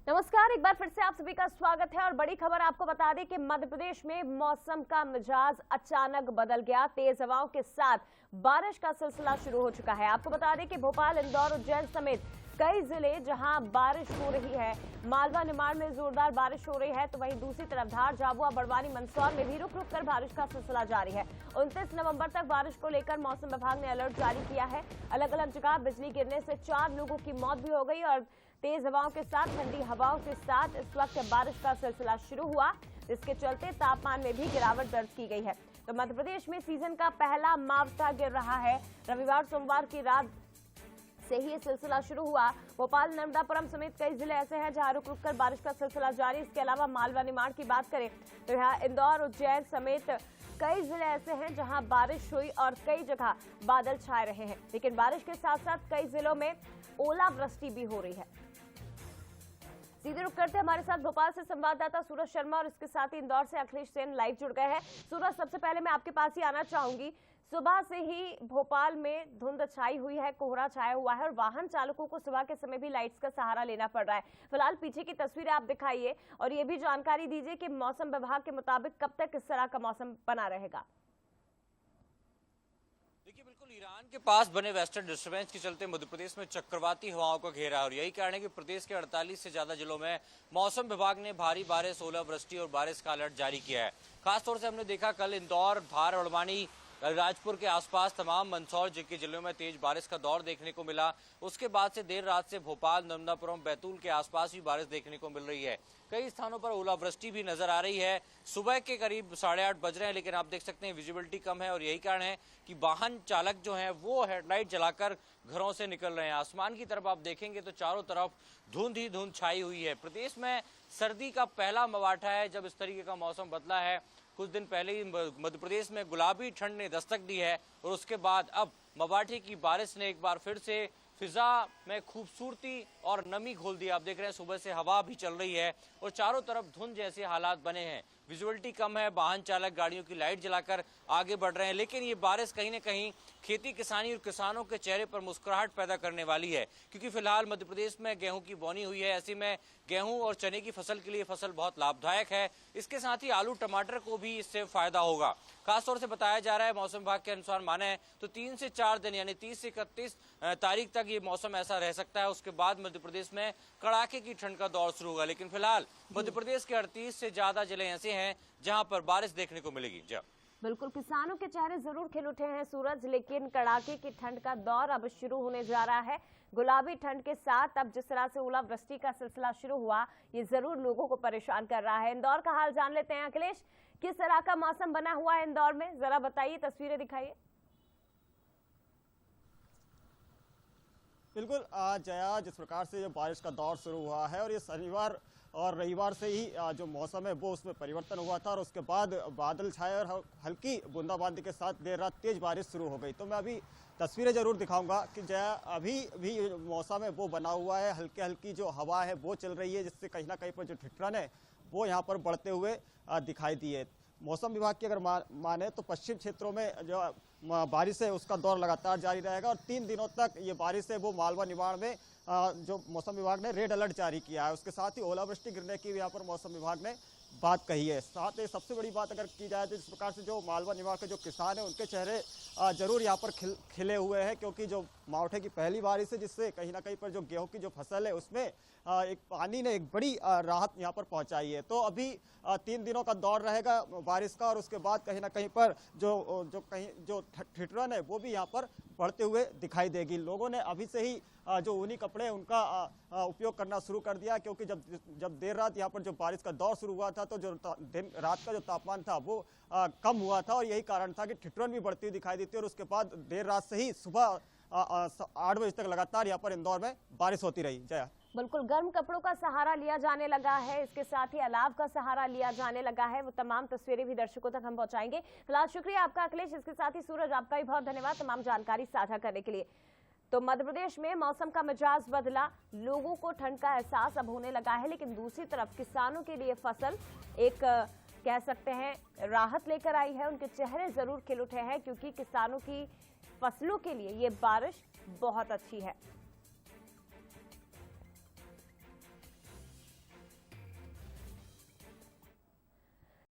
नमस्कार, एक बार फिर से आप सभी का स्वागत है और बड़ी खबर आपको बता दें कि मध्य प्रदेश में मौसम का मिजाज अचानक बदल गया। तेज हवाओं के साथ बारिश का सिलसिला शुरू हो चुका है। आपको बता दें कि भोपाल, इंदौर, उज्जैन समेत कई जिले जहां बारिश हो रही है, मालवा निमाड़ में जोरदार बारिश हो रही है, तो वहीं दूसरी तरफ धार, झाबुआ, बड़वानी, मंदसौर में भी रुक रुक कर बारिश का सिलसिला जारी है। 29 नवंबर तक बारिश को लेकर मौसम विभाग ने अलर्ट जारी किया है। अलग अलग जगह बिजली गिरने से 4 लोगों की मौत भी हो गई और तेज हवाओं के साथ, ठंडी हवाओं के साथ इस वक्त बारिश का सिलसिला शुरू हुआ, जिसके चलते तापमान में भी गिरावट दर्ज की गई है। तो मध्य प्रदेश में सीजन का पहला मावठा गिर रहा है। रविवार, सोमवार की रात से ही ये सिलसिला शुरू हुआ। भोपाल, नर्मदापुरम समेत कई जिले ऐसे हैं जहां रुक रुक कर बारिश का सिलसिला जारी। इसके अलावा मालवा निमाड़ की बात करें तो यहाँ इंदौर, उज्जैन समेत कई जिले ऐसे हैं जहां बारिश हुई और कई जगह बादल छाए रहे हैं। लेकिन बारिश के साथ साथ कई जिलों में ओलावृष्टि भी हो रही है। सीधे रुक करते हमारे साथ भोपाल से संवाददाता सूरज शर्मा और इसके साथ ही इंदौर से अखिलेश सेन लाइव जुड़ गए हैं। सूरज, सबसे पहले मैं आपके पास ही आना चाहूंगी। सुबह से ही भोपाल में धुंध छाई हुई है, कोहरा छाया हुआ है और वाहन चालकों को सुबह के समय भी लाइट्स का सहारा लेना पड़ रहा है। फिलहाल पीछे की तस्वीरें आप दिखाइए और ये भी जानकारी दीजिए कि मौसम विभाग के मुताबिक कब तक इस तरह का मौसम बना रहेगा। देखिए, बिल्कुल ईरान के पास बने वेस्टर्न डिस्टर्बेंस के चलते मध्य प्रदेश में चक्रवाती हवाओं का घेरा है और यही कारण है कि प्रदेश के 48 से ज्यादा जिलों में मौसम विभाग ने भारी बारिश, ओलावृष्टि और बारिश का अलर्ट जारी किया है। खासतौर से हमने देखा कल इंदौर, धार, बड़वानी, राजपुर के आसपास तमाम मंदसौर के जिलों में तेज बारिश का दौर देखने को मिला। उसके बाद से देर रात से भोपाल, नर्मदापुरम, बैतूल के आसपास भी बारिश देखने को मिल रही है। कई स्थानों पर ओलावृष्टि भी नजर आ रही है। सुबह के करीब 8:30 बज रहे हैं, लेकिन आप देख सकते हैं विजिबिलिटी कम है और यही कारण है कि वाहन चालक जो हैं वो हेडलाइट जलाकर घरों से निकल रहे हैं। आसमान की तरफ आप देखेंगे तो चारों तरफ धुंध ही धुंध छाई हुई है। प्रदेश में सर्दी का पहला मवाठा है जब इस तरीके का मौसम बदला है। कुछ दिन पहले ही मध्य प्रदेश में गुलाबी ठंड ने दस्तक दी है और उसके बाद अब मवाठे की बारिश ने एक बार फिर से फिजा में खूबसूरती और नमी घोल दी। आप देख रहे हैं सुबह से हवा भी चल रही है और चारों तरफ धुंध जैसे हालात बने हैं। विजुअलिटी कम है, वाहन चालक गाड़ियों की लाइट जलाकर आगे बढ़ रहे हैं, लेकिन ये बारिश कहीं न कहीं खेती किसानी और किसानों के चेहरे पर मुस्कुराहट पैदा करने वाली है, क्योंकि फिलहाल मध्य प्रदेश में गेहूं की बोनी हुई है। ऐसे में गेहूं और चने की फसल के लिए फसल बहुत लाभदायक है। इसके साथ ही आलू, टमाटर को भी इससे फायदा होगा। खासतौर से बताया जा रहा है, मौसम विभाग के अनुसार माने तो 3 से 4 दिन यानी 30 से 31 तारीख तक ये मौसम ऐसा रह सकता है। उसके बाद मध्य प्रदेश में कड़ाके की ठंड का दौर शुरू होगा। लेकिन फिलहाल मध्य प्रदेश के 38 से ज्यादा जिले ऐसे हैं जहां पर बारिश देखने को मिलेगी। बिल्कुल, किसानों के चेहरे जरूर खिल उठे हैं सूरज, लेकिन कड़ाके की ठंड का दौर अब शुरू होने जा रहा है। गुलाबी ठंड के साथ अब जिस तरह से ओलावृष्टि का सिलसिला शुरू हुआ, ये जरूर लोगों को परेशान कर रहा है। इंदौर का हाल जान लेते हैं। अखिलेश, किस तरह का मौसम बना हुआ है इंदौर में, जरा बताइए, तस्वीरें दिखाइए। बिल्कुल जया, जिस प्रकार से जो बारिश का दौर शुरू हुआ है और ये शनिवार और रविवार से ही जो मौसम है वो उसमें परिवर्तन हुआ था और उसके बाद बादल छाए और हल्की बूंदाबांदी के साथ देर रात तेज बारिश शुरू हो गई। तो मैं अभी तस्वीरें जरूर दिखाऊंगा कि जया, अभी भी मौसम है वो बना हुआ है, हल्की हल्की जो हवा है वो चल रही है, जिससे कहीं ना कहीं पर जो ठिठुरन है वो यहाँ पर बढ़ते हुए दिखाई दिए। मौसम विभाग की अगर माने तो पश्चिम क्षेत्रों में जो बारिश है उसका दौर लगातार जारी रहेगा और 3 दिनों तक ये बारिश है वो मालवा निमाड़ में जो मौसम विभाग ने रेड अलर्ट जारी किया है। उसके साथ ही ओलावृष्टि गिरने की भी यहाँ पर मौसम विभाग ने बात कही है। साथ ही सबसे बड़ी बात अगर की जाए तो जिस प्रकार से जो मालवा निमाड़ के जो किसान हैं उनके चेहरे जरूर यहाँ पर खिले हुए हैं, क्योंकि जो मावठे की पहली बारिश है जिससे कहीं ना कहीं पर जो गेहूं की जो फसल है उसमें एक पानी ने एक बड़ी राहत यहाँ पर पहुंचाई है। तो अभी 3 दिनों का दौर रहेगा बारिश का और उसके बाद कहीं ना कहीं पर जो ठिठुरन है वो भी यहाँ पर बढ़ते हुए दिखाई देगी। लोगों ने अभी से ही जो ऊनी कपड़े उनका उपयोग करना शुरू कर दिया, क्योंकि जब देर रात यहाँ पर जो बारिश का दौर शुरू हुआ था तो जो दिन रात का जो तापमान था वो कम हुआ था और यही कारण था कि ठिठुरन भी बढ़ती हुई दिखाई देती है। और उसके बाद देर रात से ही सुबह 8 बजे तक लगातार यहाँ पर इंदौर में बारिश होती रही। जया, बिल्कुल, गर्म कपड़ों का सहारा लिया जाने लगा है, इसके साथ ही अलाव का सहारा लिया जाने लगा है। वो तमाम तस्वीरें भी दर्शकों तक हम पहुंचाएंगे। फिलहाल शुक्रिया आपका अखिलेश, इसके साथ ही सूरज आपका भी बहुत धन्यवाद तमाम जानकारी साझा करने के लिए। तो मध्य प्रदेश में मौसम का मिजाज बदला, लोगों को ठंड का एहसास अब होने लगा है, लेकिन दूसरी तरफ किसानों के लिए फसल एक कह सकते हैं राहत लेकर आई है। उनके चेहरे जरूर खिल उठे हैं, क्योंकि किसानों की फसलों के लिए ये बारिश बहुत अच्छी है।